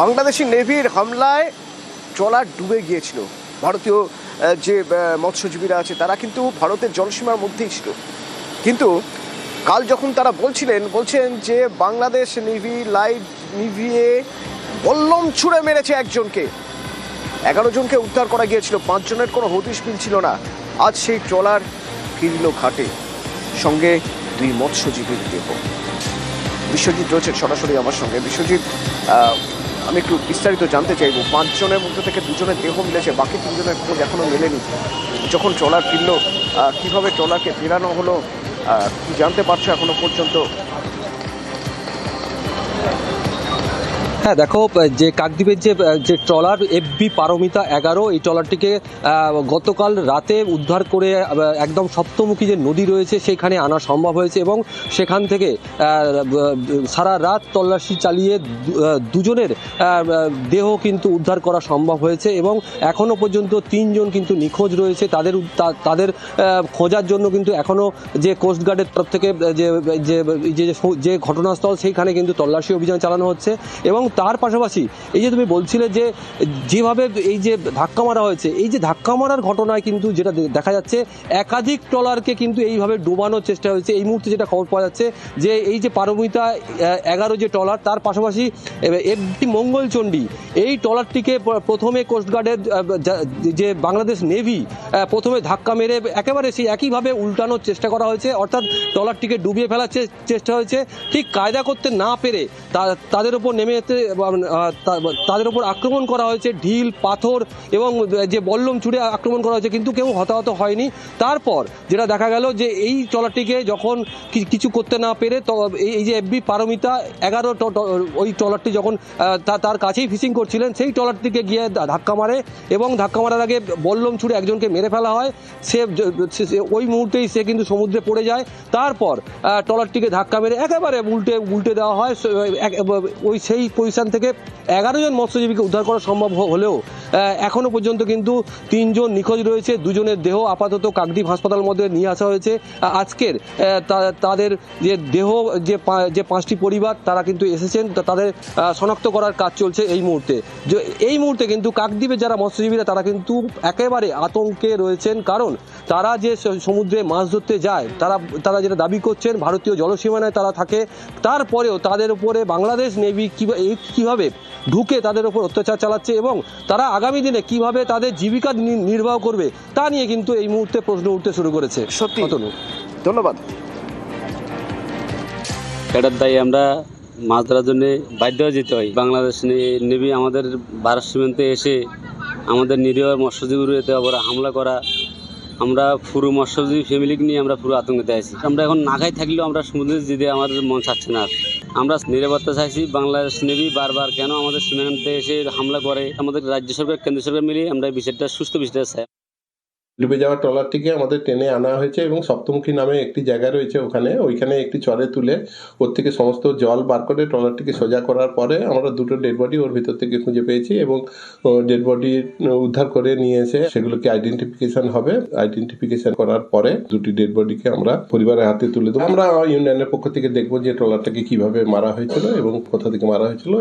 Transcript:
বাংলাদেশি নেভির হামলায় ট্রলার ডুবে গিয়েছিল। ভারতীয় যে মৎস্যজীবীরা আছে তারা কিন্তু ভারতের জলসীমার মধ্যেই ছিল, কিন্তু কাল যখন তারা বলছেন যে বাংলাদেশ নেভি লাইভ নিভিয়ে বল্লম ছুঁড়ে মেরেছে একজনকে, 11 জনকে উদ্ধার করা গিয়েছিল, 5 জনের কোনো হদিশ মিলছিল না। আজ সেই ট্রলার ফিরল ঘাটে, সঙ্গে 2 মৎস্যজীবীর দেহ। বিশ্বজিৎ রয়েছে সরাসরি আমার সঙ্গে। বিশ্বজিৎ, আমি একটু বিস্তারিত জানতে চাইবো। 5 জনের মধ্যে থেকে 2 জনের দেহ মিলেছে, বাকি 3 জনের খোঁজ এখনো মেলেনি। যখন ট্রলার ফিরল, কিভাবে ট্রলারকে ফেরানো হলো, কি জানতে পারছো এখনো পর্যন্ত? হ্যাঁ, দেখো, যে কাকদ্বীপের যে ট্রলার FB পারমিতা 11, এই ট্রলারটিকে গতকাল রাতে উদ্ধার করে একদম সপ্তমুখী যে নদী রয়েছে সেখানে আনা সম্ভব হয়েছে এবং সেখান থেকে সারা রাত তল্লাশি চালিয়ে 2 জনের দেহ কিন্তু উদ্ধার করা সম্ভব হয়েছে এবং এখনও পর্যন্ত 3 জন কিন্তু নিখোঁজ রয়েছে। তাদের খোঁজার জন্য কিন্তু এখনও যে কোস্টগার্ডের তরফ থেকে যে ঘটনাস্থল সেইখানে কিন্তু তল্লাশি অভিযান চালানো হচ্ছে। এবং তার পাশাপাশি এই যে তুমি বলছিলে যে যেভাবে এই যে ধাক্কা মারা হয়েছে, এই যে ধাক্কা মারার ঘটনায় কিন্তু যেটা দেখা যাচ্ছে একাধিক ট্রলারকে কিন্তু এইভাবে ডোবানোর চেষ্টা হয়েছে। এই মুহূর্তে যেটা খবর পাওয়া যাচ্ছে যে এই যে পারমিতা 11 যে ট্রলার, তার পাশাপাশি FB মঙ্গলচণ্ডী, এই ট্রলারটিকে প্রথমে কোস্টগার্ডের যে বাংলাদেশ নেভি প্রথমে ধাক্কা মেরে একেবারে সেই একইভাবে উল্টানোর চেষ্টা করা হয়েছে, অর্থাৎ ট্রলারটিকে ডুবিয়ে ফেলার চেষ্টা হয়েছে। ঠিক কায়দা করতে না পেরে তাদের উপর নেমে যেতে তাদের উপর আক্রমণ করা হয়েছে, ঢিল পাথর এবং যে বল্লম ছুড়ে আক্রমণ করা হয়েছে, কিন্তু কেউ হতাহত হয়নি। তারপর যেটা দেখা গেল যে এই ট্রলারটিকে যখন কিছু করতে না পেরে এই যে FB পারমিতা 11 ওই ট্রলারটি যখন তার কাছেই ফিশিং করছিলেন, সেই ট্রলারটিকে গিয়ে ধাক্কা মারে এবং ধাক্কা মারার আগে বল্লম ছুড়ে একজনকে মেরে ফেলা হয়। সে ওই মুহূর্তেই সে কিন্তু সমুদ্রে পড়ে যায়। তারপর ট্রলারটিকে ধাক্কা মেরে একেবারে উল্টে দেওয়া হয়। সেই পজিশন থেকে 11 জন মৎস্যজীবীকে উদ্ধার করা সম্ভব হলেও এখনো পর্যন্ত কিন্তু 3 জন নিখোঁজ রয়েছে। 2 জনের দেহ আপাতত কাকদ্বীপ হাসপাতাল মধ্যে নিয়ে আসা হয়েছে। আজকের তাদের যে দেহ যে 5টি পরিবার তারা কিন্তু এসেছেন, তাদের শনাক্ত করার কাজ চলছে এই মুহূর্তে। এই মুহূর্তে কিন্তু কাকদ্বীপের যারা মৎস্যজীবীরা তারা কিন্তু একেবারে আতঙ্কে রয়েছেন, কারণ তারা যে সমুদ্রে মাছ ধরতে যায়, তারা যেটা দাবি করছেন ভারতীয় জলসীমানায় তারা থাকে, তারপরেও তাদের উপরে বাংলাদেশ নেভি কিভাবে ঢুকে তাদের উপর অত্যাচার চালাচ্ছে এবং তারা আগামী দিনে কিভাবে তাদের জীবিকা নির্বাহ করবে তা নিয়ে কিন্তু এই মুহূর্তে প্রশ্ন উঠতে শুরু করেছে। সত্যি ধন্যবাদ। এটার দায়ী আমরা মাছ ধরার জন্য বাধ্য হয়ে যেতে হয়। বাংলাদেশ নেভি আমাদের ভারত সীমান্তে এসে আমাদের নিরীহ মৎস্যজীবীর এতে আবার হামলা করা, আমরা পুরো মৎস্যজীবী ফ্যামিলি নিয়ে আমরা পুরো আতঙ্কিত আছি। আমরা এখন না খাই থাকলেও আমরা সমুদ্রে যেতে আমাদের মন চাচ্ছে না। আমরা নিরাপত্তা চাইছি। বাংলাদেশ নেভি বারবার কেন আমাদের সীমান্তে এসে হামলা করে, আমাদের রাজ্য সরকার কেন্দ্র সরকার মিলিয়ে আমরা বিষয়টা সুস্থ বিষয়টা চাই। ডুবে যাওয়া ট্রলারটিকে আমাদের টেনে আনা হয়েছে এবং সপ্তমুখী নামে একটি জায়গা রয়েছে, ওইখানে একটি চরে তুলে ওর থেকে সমস্ত জল বার করে ট্রলারটিকে সোজা করার পরে আমরা 2টো ডেড বডি ওর ভিতর থেকে খুঁজে পেয়েছি এবং ডেড বডি উদ্ধার করে নিয়ে এসে সেগুলোকে আইডেন্টিফিকেশন হবে। আইডেন্টিফিকেশন করার পরে 2টি ডেড বডিকে আমরা পরিবারের হাতে তুলে দেবো। আমরা ইউনিয়নের পক্ষ থেকে দেখবো যে ট্রলারটাকে কিভাবে মারা হয়েছিল এবং কোথা থেকে মারা হয়েছিল।